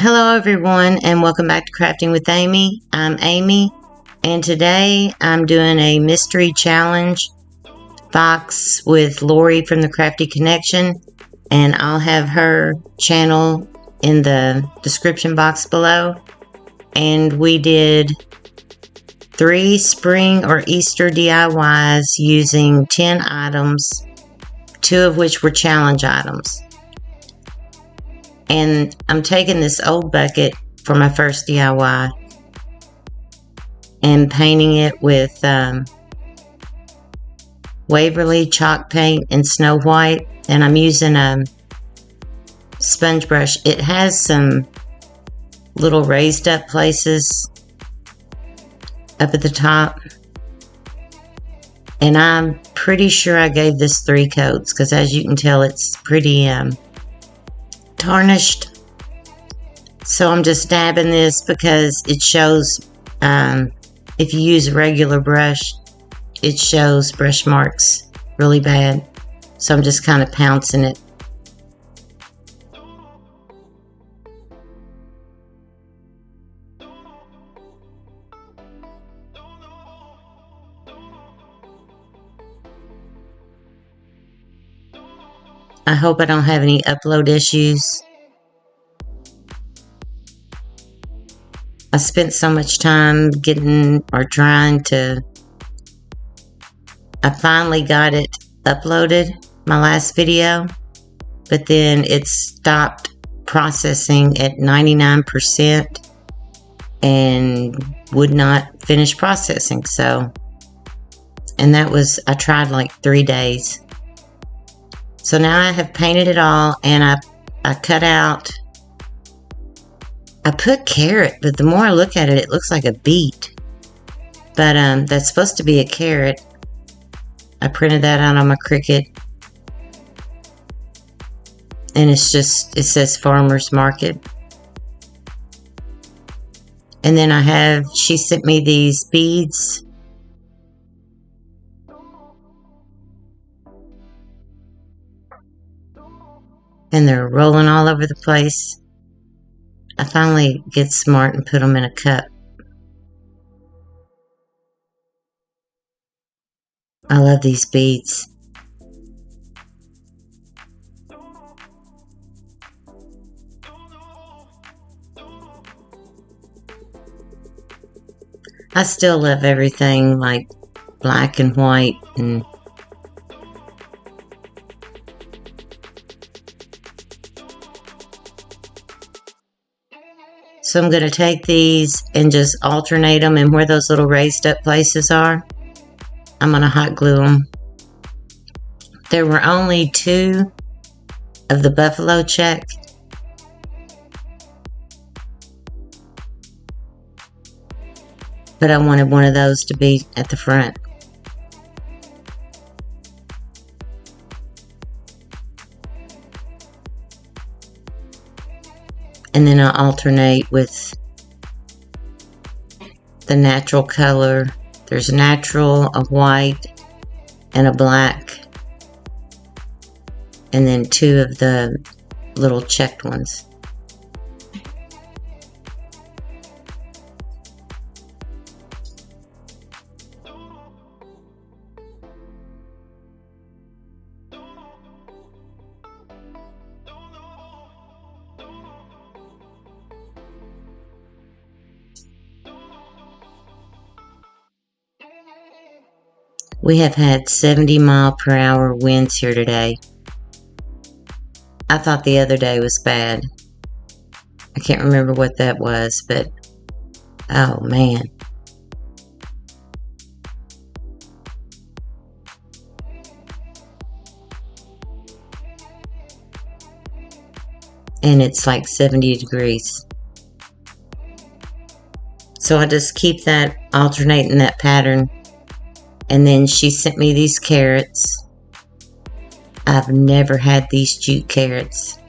Hello everyone and welcome back to Crafting with Amy. I'm Amy and today I'm doing a mystery challenge box with Lori from the Crafty Connection, and I'll have her channel in the description box below. And we did 3 spring or Easter DIYs using 10 items, 2 of which were challenge items. And I'm taking this old bucket for my first DIY and painting it with Waverly chalk paint and Snow White. And I'm using a sponge brush. It has some little raised up places up at the top. And I'm pretty sure I gave this 3 coats because, as you can tell, it's pretty tarnished. So I'm just dabbing this because it shows, if you use a regular brush, it shows brush marks really bad. So I'm just kind of pouncing it. I hope I don't have any upload issues. I spent so much time getting or trying to. I finally got it uploaded, my last video, but then it stopped processing at 99% and would not finish processing. So, and that was, I tried like 3 days. So now I have painted it all, and I cut out, I put carrot, but the more I look at it, it looks like a beet. But that's supposed to be a carrot. I printed that out on my Cricut. And it's just, it says Farmer's Market. And then she sent me these beads. And they're rolling all over the place. I finally get smart and put them in a cup. I love these beads. I still love everything like black and white and so I'm going to take these and just alternate them, and where those little raised up places are, I'm going to hot glue them. There were only 2 of the buffalo check. But I wanted one of those to be at the front. And then I'll alternate with the natural color. There's natural, a white, and a black. And then 2 of the little checked ones. We have had 70-mile-per-hour winds here today. I thought the other day was bad. I can't remember what that was, but oh man. And it's like 70 degrees. So I just keep that alternating that pattern. And then she sent me these carrots. I've never had these jute carrots.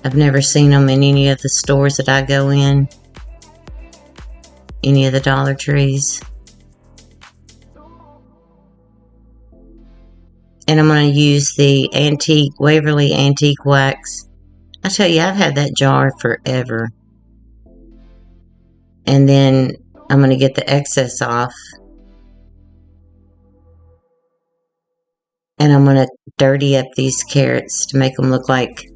I've never seen them in any of the stores that I go in. Any of the Dollar Trees. And I'm going to use the Waverly Antique Wax. I tell you, I've had that jar forever. And then I'm going to get the excess off. And I'm going to dirty up these carrots to make them look like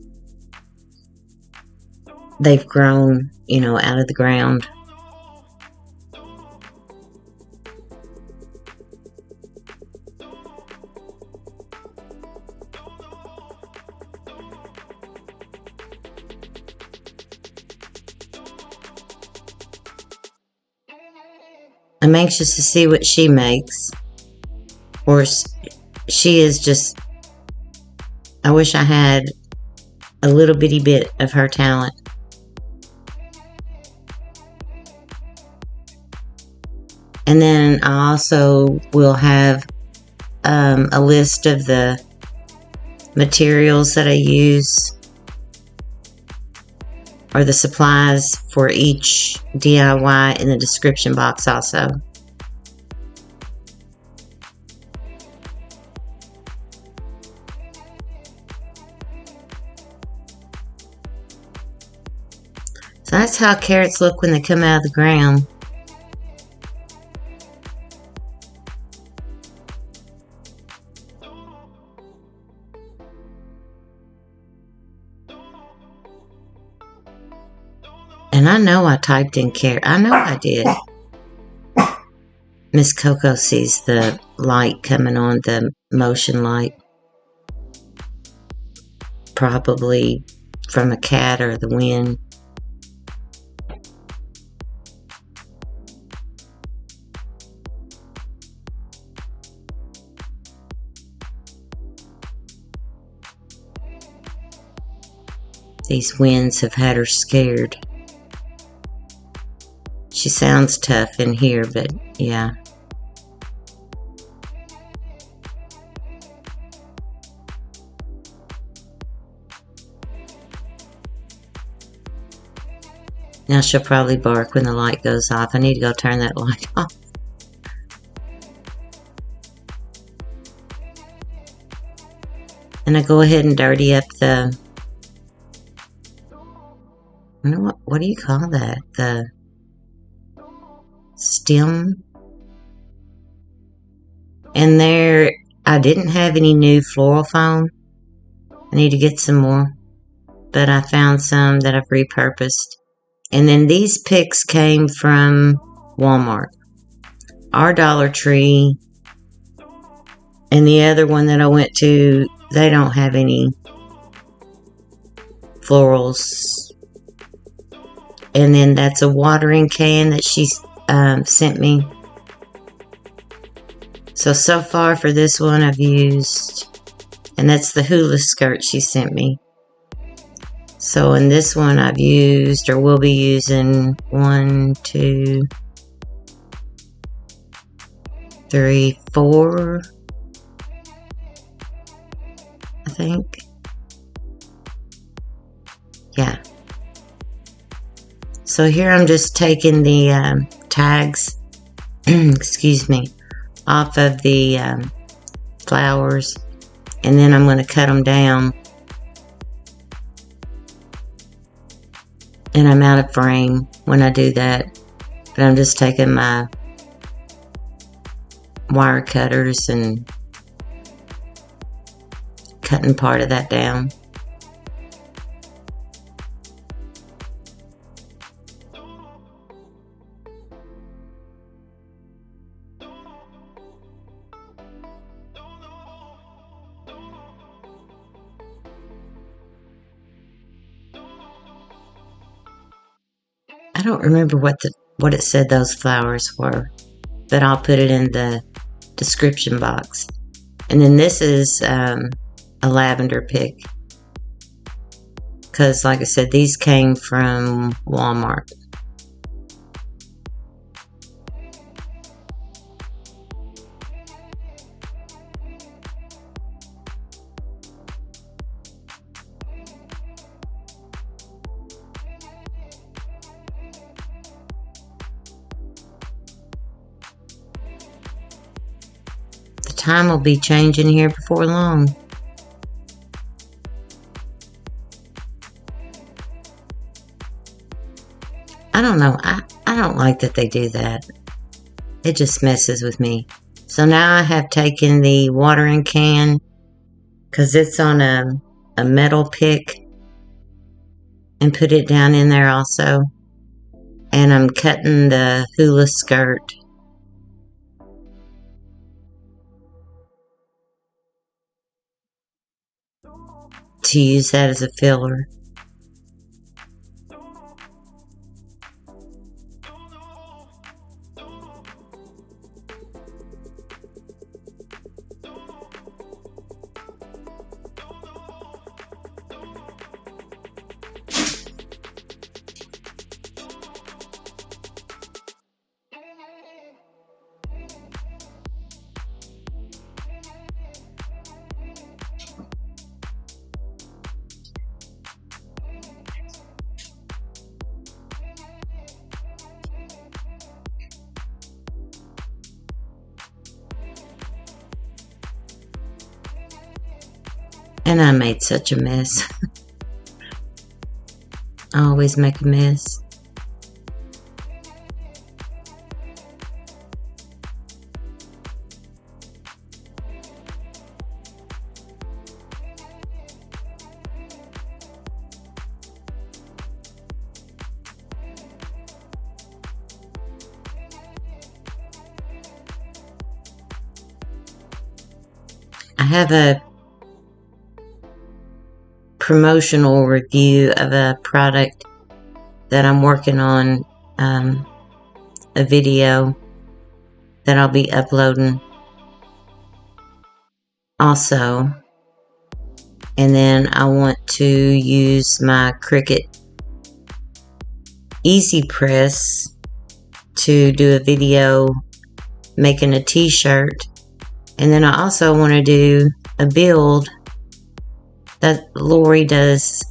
they've grown, you know, out of the ground. I'm anxious to see what she makes. Or she is just, I wish I had a little bitty bit of her talent. And then I also will have a list of the materials that I use, or the supplies for each DIY, in the description box also. So that's how carrots look when they come out of the ground. And I know I typed in carrot. I know I did. Miss Coco sees the light coming on, the motion light. Probably from a cat or the wind. These winds have had her scared. She sounds tough in here, but yeah. Now she'll probably bark when the light goes off. I need to go turn that light off. And I go ahead and dirty up the, I don't know what do you call that? The stem. And there, I didn't have any new floral foam. I need to get some more. But I found some that I've repurposed. And then these picks came from Wal Mart. Our Dollar Tree and the other one that I went to, they don't have any florals. And then that's a watering can that she sent me. So far for this one I've used, and that's the hula skirt she sent me. So in this one I've used, or will be using, 1, 2, 3, 4, I think. Yeah. So here I'm just taking the tags, excuse me, off of the flowers, and then I'm going to cut them down. And I'm out of frame when I do that, but I'm just taking my wire cutters and cutting part of that down. I don't remember what it said those flowers were, but I'll put it in the description box. And then this is a lavender pick, because like I said, these came from Wal Mart. time will be changing here before long. I don't know. I don't like that they do that. It just messes with me. So now I have taken the watering can, because it's on a metal pick, and put it down in there also. And I'm cutting the hula skirt. To use that as a filler. And I made such a mess. I always make a mess. I have a promotional review of a product that I'm working on, a video that I'll be uploading also. And then I want to use my Cricut Easy Press to do a video making a t-shirt. And then I also want to do a build that Lori does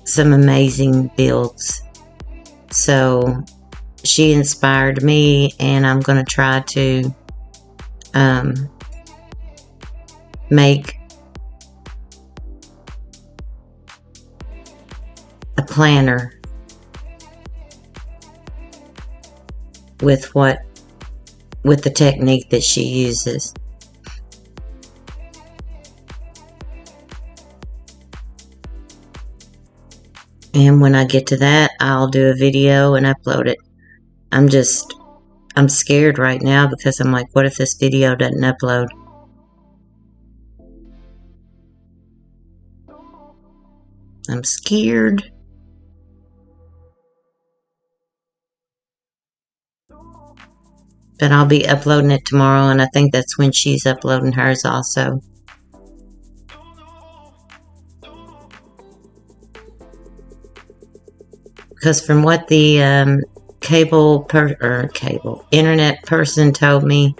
some amazing builds. So she inspired me, and I'm going to try to make a planner with the technique that she uses. And when I get to that, I'll do a video and upload it. I'm scared right now because I'm like, what if this video doesn't upload? I'm scared. But I'll be uploading it tomorrow, and I think that's when she's uploading hers also. Because from what the internet person told me,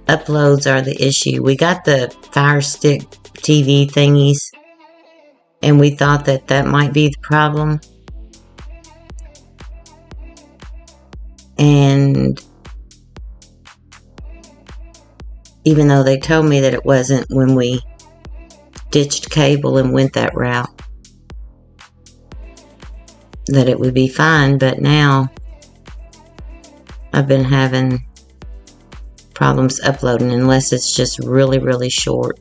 uploads are the issue. We got the Fire Stick TV thingies, and we thought that that might be the problem. And even though they told me that it wasn't when we ditched cable and went that route, that it would be fine, but now I've been having problems uploading unless it's just really, really short.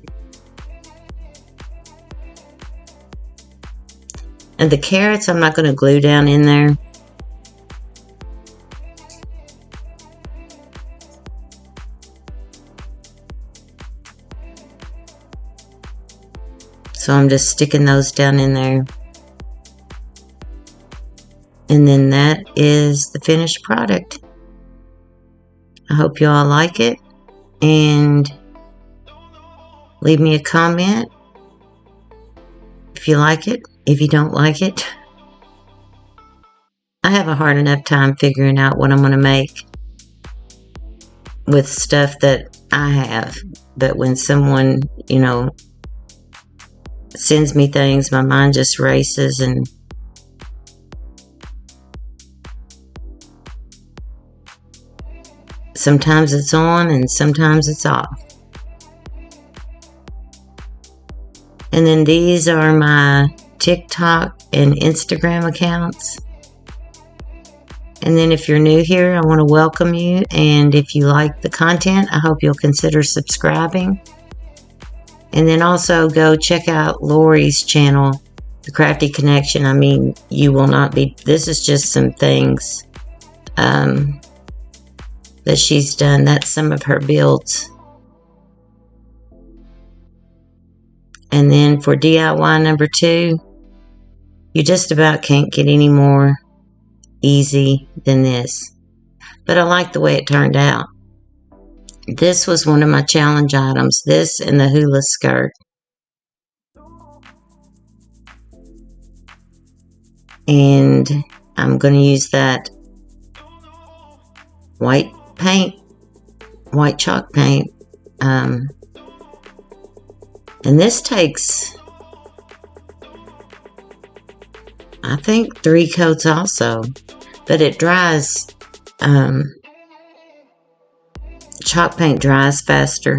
And the carrots I'm not going to glue down in there. So I'm just sticking those down in there. And then that is the finished product. I hope you all like it. And leave me a comment if you like it. If you don't like it. I have a hard enough time figuring out what I'm going to make with stuff that I have. But when someone, sends me things, my mind just races, and sometimes it's on and sometimes it's off. And then these are my TikTok and Instagram accounts. And then if you're new here, I want to welcome you. And if you like the content, I hope you'll consider subscribing. And then also go check out Lori's channel, The Crafty Connection. I mean, you will not be, this is just some things that she's done. That's some of her builds. And then for DIY number 2, you just about can't get any more easy than this. But I like the way it turned out. This was one of my challenge items. This and the hula skirt. And I'm going to use that white paint, white chalk paint. And this takes, I think, 3 coats also. But it dries, chalk paint dries faster.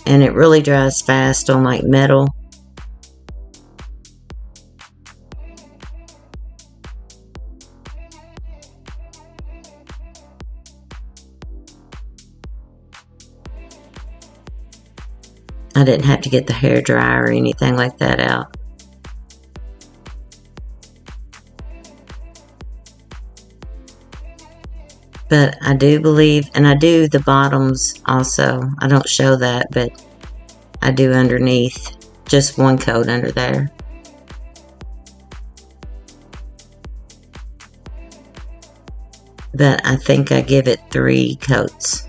And it really dries fast on like metal. I didn't have to get the hair dryer or anything like that out. But I do believe, and I do the bottoms also. I don't show that, but I do underneath. Just 1 coat under there. But I think I give it 3 coats.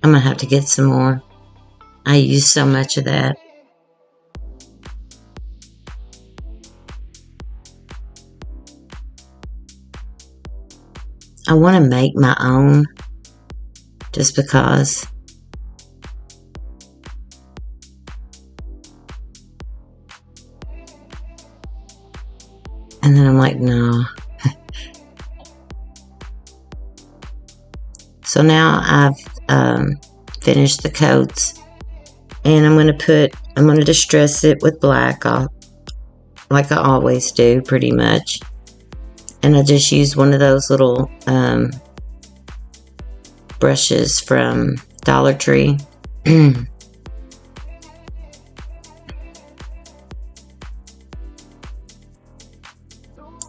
I'm going to have to get some more. I use so much of that. I want to make my own just because. And then I'm like, no. So now I've finished the coats, and I'm going to distress it with black, like I always do, pretty much. And I just used one of those little brushes from Dollar Tree. I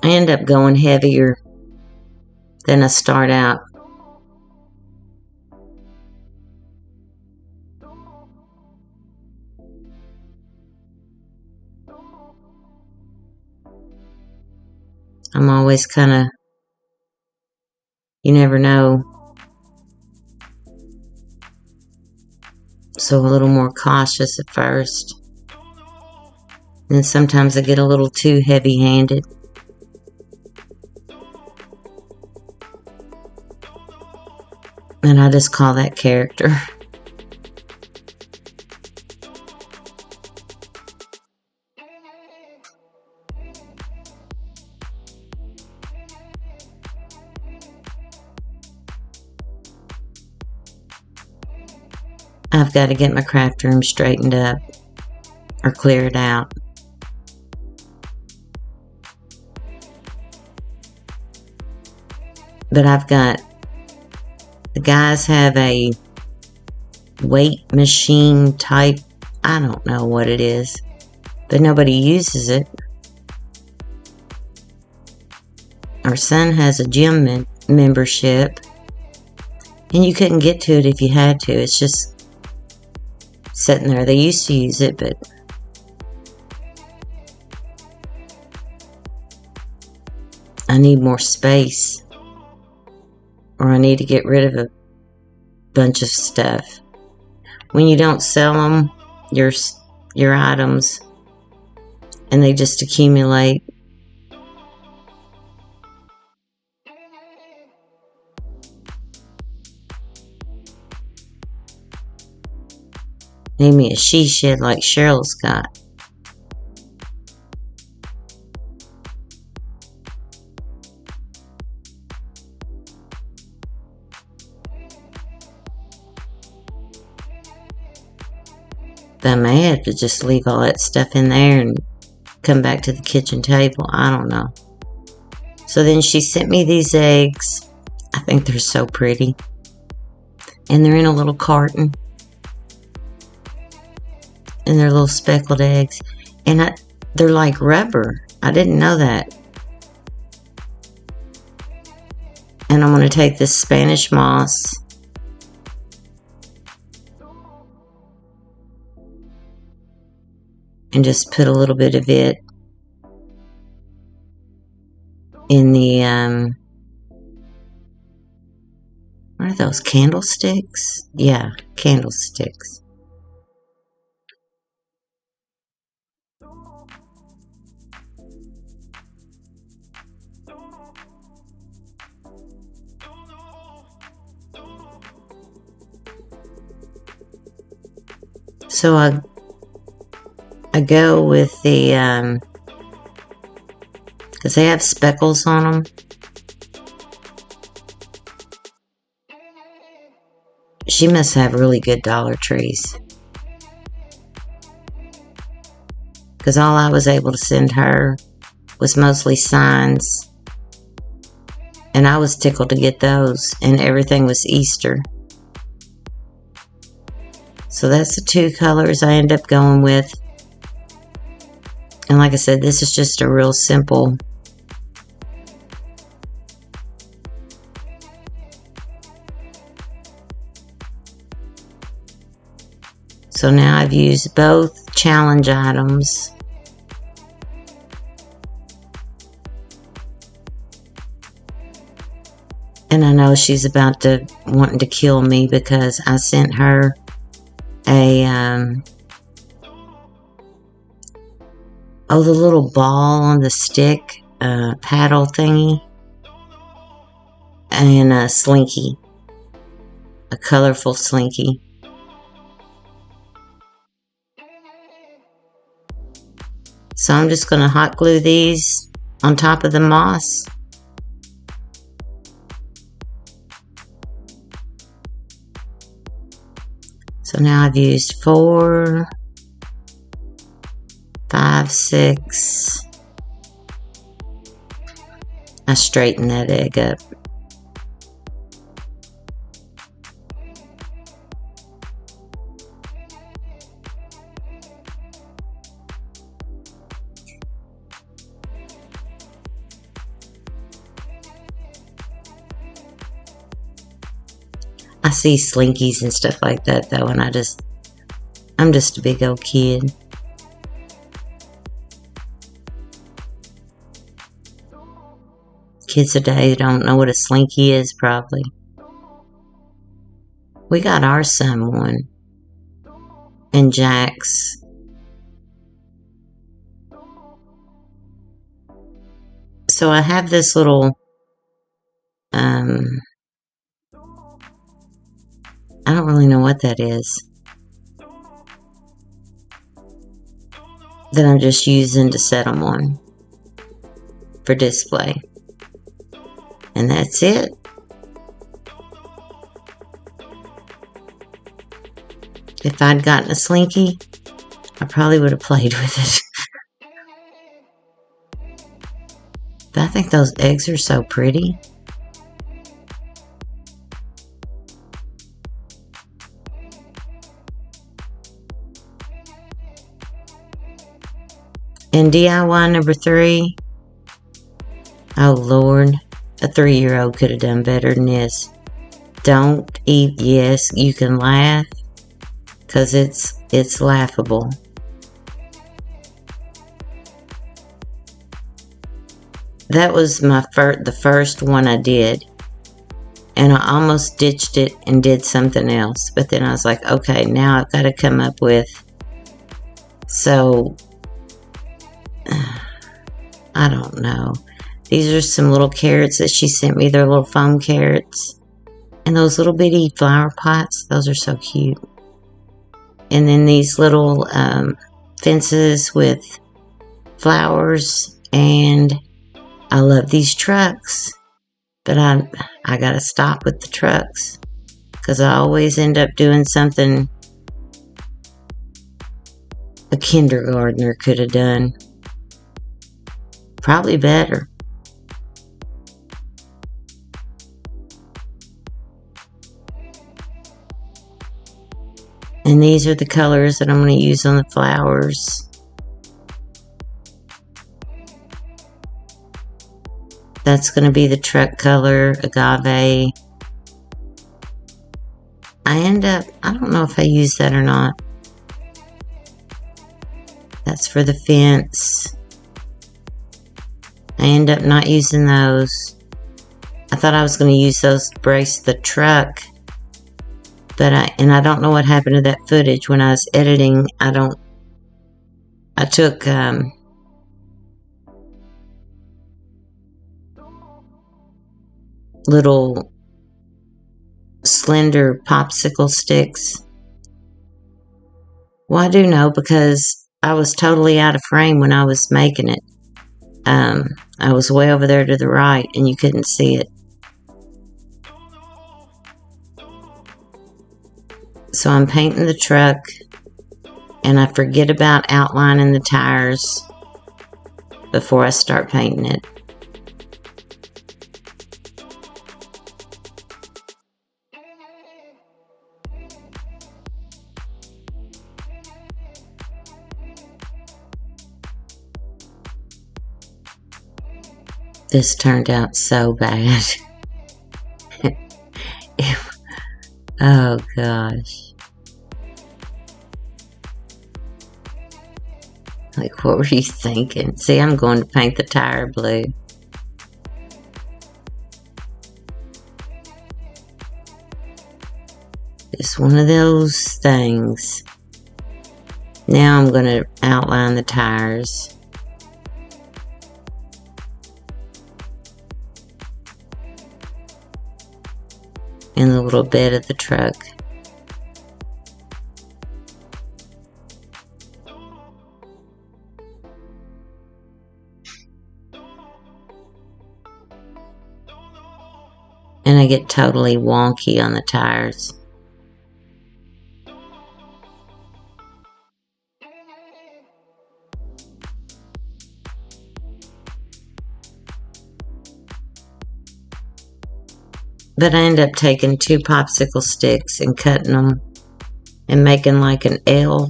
end up going heavier than I start out. I'm always kind of, you never know, so a little more cautious at first. And sometimes I get a little too heavy-handed. And I just call that character. I've got to get my craft room straightened up or cleared out. But I've got, the guys have a weight machine type, I don't know what it is, but nobody uses it. Our son has a gym membership, and you couldn't get to it if you had to. It's just sitting there. They used to use it, but I need more space, or I need to get rid of a bunch of stuff. When you don't sell them, your items, and they just accumulate. Need me a she shed like Cheryl's got. But I may have to just leave all that stuff in there and come back to the kitchen table. I don't know. So then she sent me these eggs. I think they're so pretty. And they're in a little carton. And they're little speckled eggs. And they're like rubber. I didn't know that. And I'm going to take this Spanish moss and just put a little bit of it in the, what are those, candlesticks? Yeah, candlesticks. So I go with the, because they have speckles on them. She must have really good Dollar Trees. Because all I was able to send her was mostly signs. And I was tickled to get those. And everything was Easter. So that's the two colors I end up going with. And like I said, this is just a real simple so now I've used both challenge items. And I know she's about to wanting to kill me because I sent her a oh, the little ball on the stick paddle thingy and a slinky, a colorful slinky. So I'm just going to hot glue these on top of the moss. So now I've used 4, 5, 6. I straightened that egg up. I see slinkies and stuff like that though, and I'm just a big old kid. Kids today don't know what a slinky is, probably. We got our son one. And Jack's. So I have this little, I don't really know what that is. That I'm just using to set them on for display. And that's it. If I'd gotten a slinky, I probably would have played with it. But I think those eggs are so pretty. And DIY number 3. Oh Lord, a 3-year-old could have done better than this. Don't eat, yes, you can laugh, because it's laughable. That was the first one I did. And I almost ditched it and did something else. But then I was like, okay, now I've got to come up with, so I don't know. These are some little carrots that she sent me. They're little foam carrots. And those little bitty flower pots, those are so cute. And then these little fences with flowers. And I love these trucks. But I gotta stop with the trucks. Because I always end up doing something a kindergartner could have done. Probably better. And these are the colors that I'm going to use on the flowers. That's going to be the truck color, agave. I don't know if I use that or not. That's for the fence. I end up not using those. I thought I was going to use those to brace the truck. But I don't know what happened to that footage when I was editing. I took little slender popsicle sticks. Well, I do know because I was totally out of frame when I was making it. I was way over there to the right and you couldn't see it. So I'm painting the truck and I forget about outlining the tires before I start painting it. This turned out so bad. Oh gosh. Like, what were you thinking? See, I'm going to paint the tire blue. It's one of those things. Now I'm going to outline the tires. In the little bed of the truck. And I get totally wonky on the tires. But I end up taking 2 popsicle sticks and cutting them and making like an L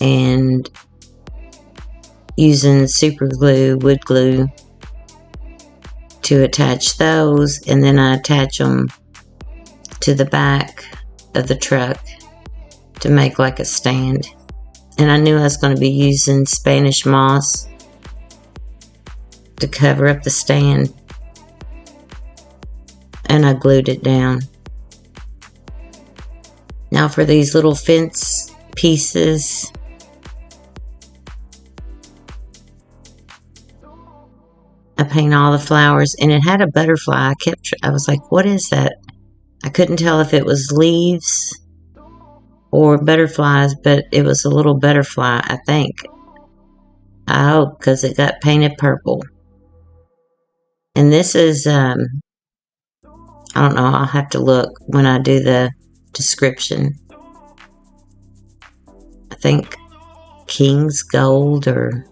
and using super glue, wood glue, to attach those, and then I attach them to the back of the truck to make like a stand. And I knew I was going to be using Spanish moss to cover up the stand. And I glued it down. Now for these little fence pieces, I paint all the flowers, and it had a butterfly. I was like, what is that? I couldn't tell if it was leaves or butterflies, but it was a little butterfly, I think. I hope, because it got painted purple. And this is, I don't know, I'll have to look when I do the description. I think King's Gold or...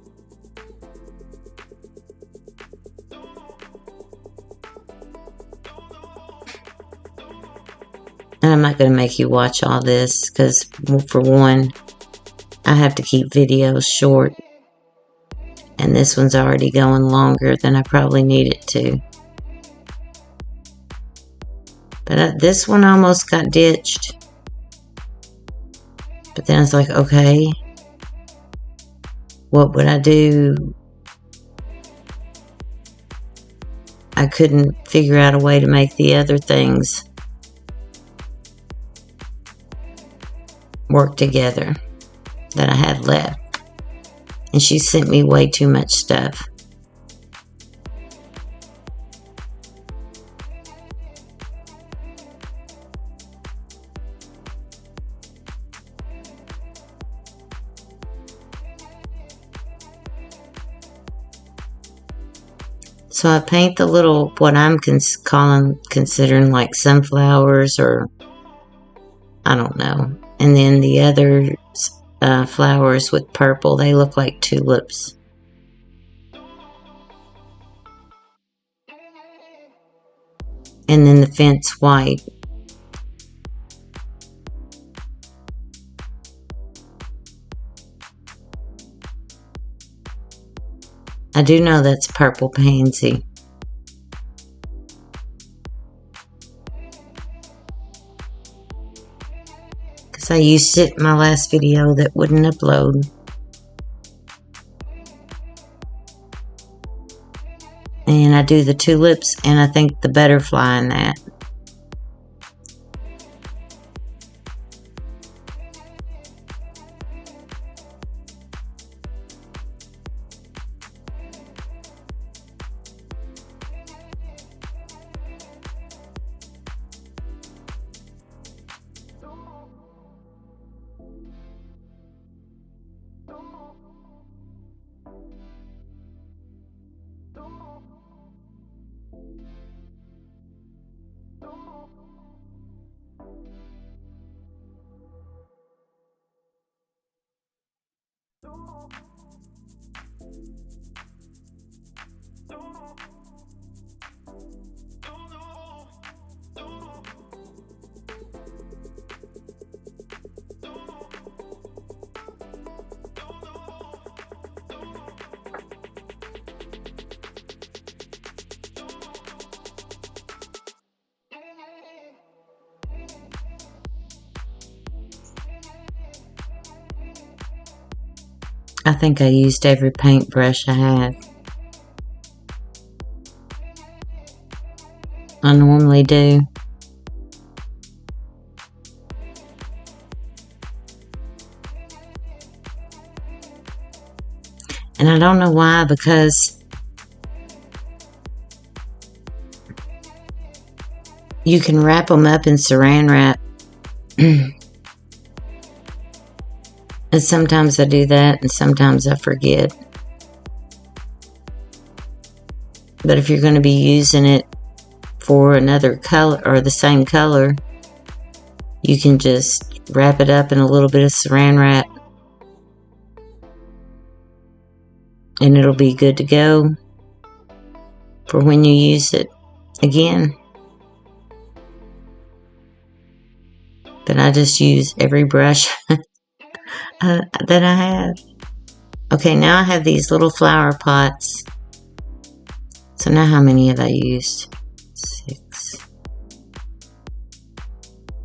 And I'm not going to make you watch all this because, for one, I have to keep videos short. And this one's already going longer than I probably need it to. But this one almost got ditched. But then I was like, okay, what would I do? I couldn't figure out a way to make the other things work together that I had left. And she sent me way too much stuff. So I paint the little, what I'm considering like sunflowers, or I don't know. And then the others flowers with purple. They look like tulips. And then the fence white. I do know that's purple pansy. Because I used it in my last video that wouldn't upload. And I do the tulips and I think the butterfly in that. I think I used every paintbrush I had. I normally do. And I don't know why, because you can wrap them up in saran wrap. And sometimes I do that, and sometimes I forget. But if you're going to be using it for another color, or the same color, you can just wrap it up in a little bit of saran wrap. And it'll be good to go for when you use it again. But I just use every brush that I have. Okay, now I have these little flower pots. So now how many have I used? 6,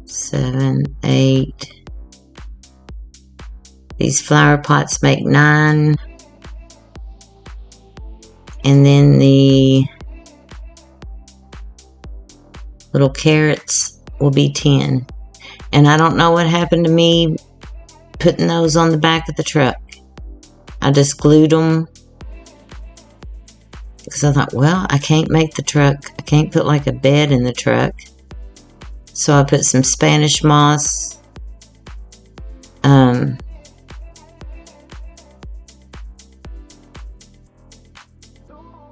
7, 8. These flower pots make 9. And then the little carrots will be 10. And I don't know what happened to me putting those on the back of the truck. I just glued them because I thought, well, I can't make the truck. I can't put like a bed in the truck. So I put some Spanish moss.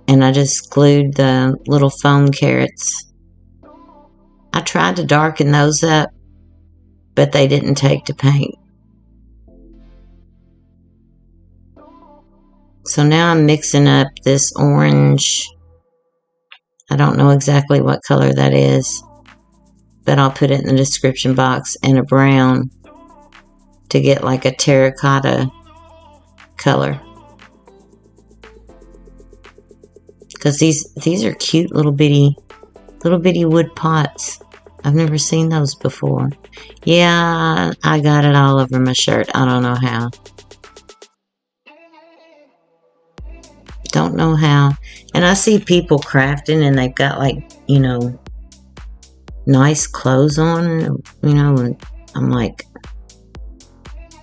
And I just glued the little foam carrots. I tried to darken those up, but they didn't take to paint. So now I'm mixing up this orange. I don't know exactly what color that is, but I'll put it in the description box, and a brown to get like a terracotta color. Because these are cute little bitty wood pots. I've never seen those before. Yeah, I got it all over my shirt. I don't know how. Don't know how. And I see people crafting and they've got like, you know, nice clothes on, you know, and I'm like,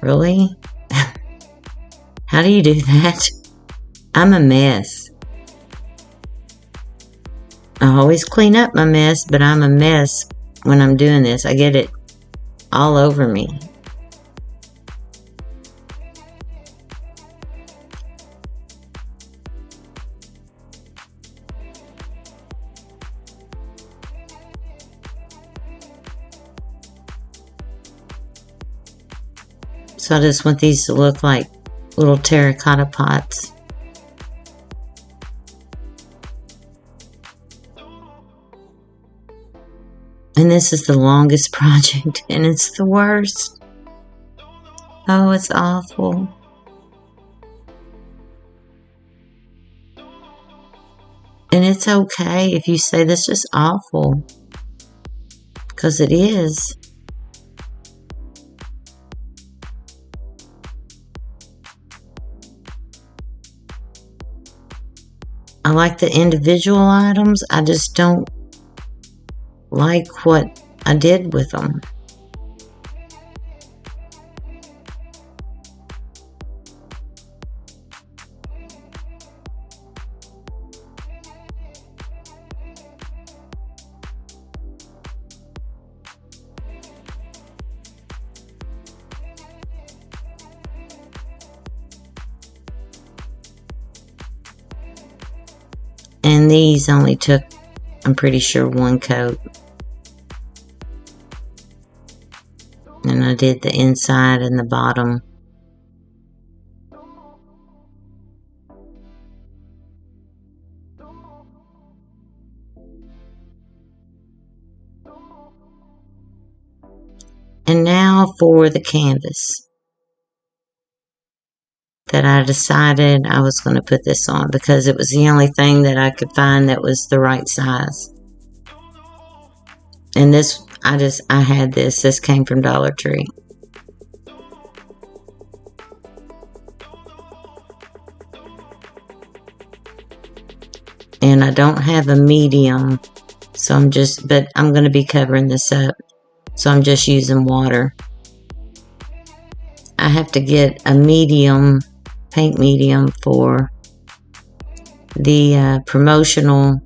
really? How do you do that? I'm a mess. I always clean up my mess, but I'm a mess when I'm doing this. I get it all over me. So I just want these to look like little terracotta pots. And this is the longest project, and it's the worst. Oh, it's awful. And it's okay if you say this is awful, because it is. I like the individual items. I just don't like what I did with them. And these only took, I'm pretty sure, one coat. And I did the inside and the bottom. And now for the canvas that I decided I was going to put this on, because it was the only thing that I could find that was the right size. And this, I had this. This came from Dollar Tree. And I don't have a medium, so but I'm going to be covering this up. So I'm just using water. I have to get a medium, paint medium, for the promotional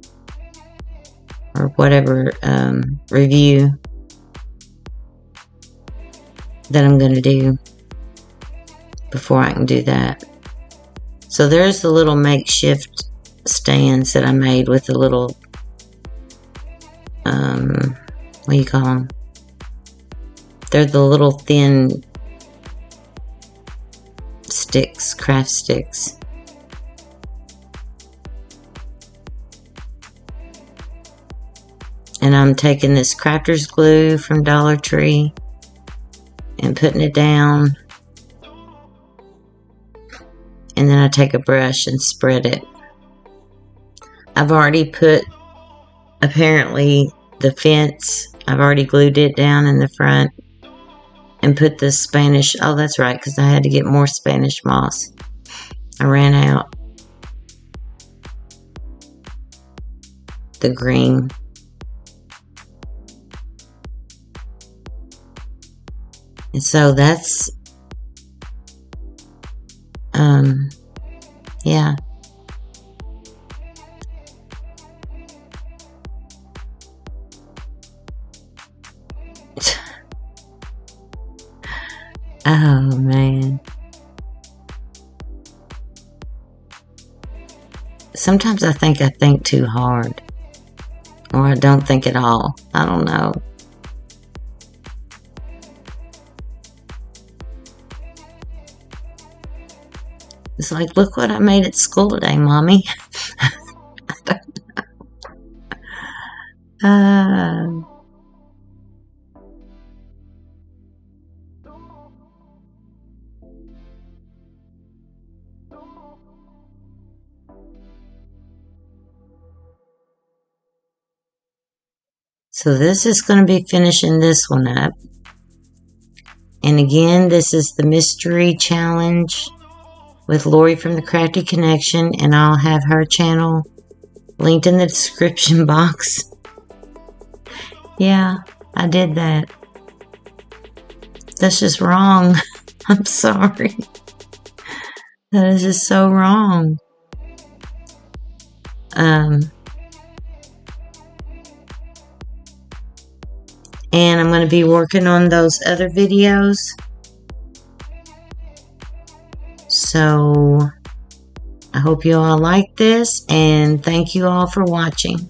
or whatever review that I'm going to do before I can do that. So there's the little makeshift stands that I made with the little, what do you call them? They're the little thin sticks, craft sticks. And I'm taking this crafter's glue from Dollar Tree and putting it down. And then I take a brush and spread it. I've already put, apparently, the fence, I've already glued it down in the front and put the Spanish, oh that's right, because I had to get more Spanish moss. I ran out. The green. And so that's, yeah. Oh man. Sometimes I think too hard. Or I don't think at all. I don't know. It's like, look what I made at school today, Mommy. I don't know. So this is going to be finishing this one up. And again, this is the mystery challenge with Lori from the Crafty Connection, and I'll have her channel linked in the description box. Yeah, I did that. That's just wrong. I'm sorry. That is just so wrong. And I'm going to be working on those other videos. So I hope you all like this, and thank you all for watching.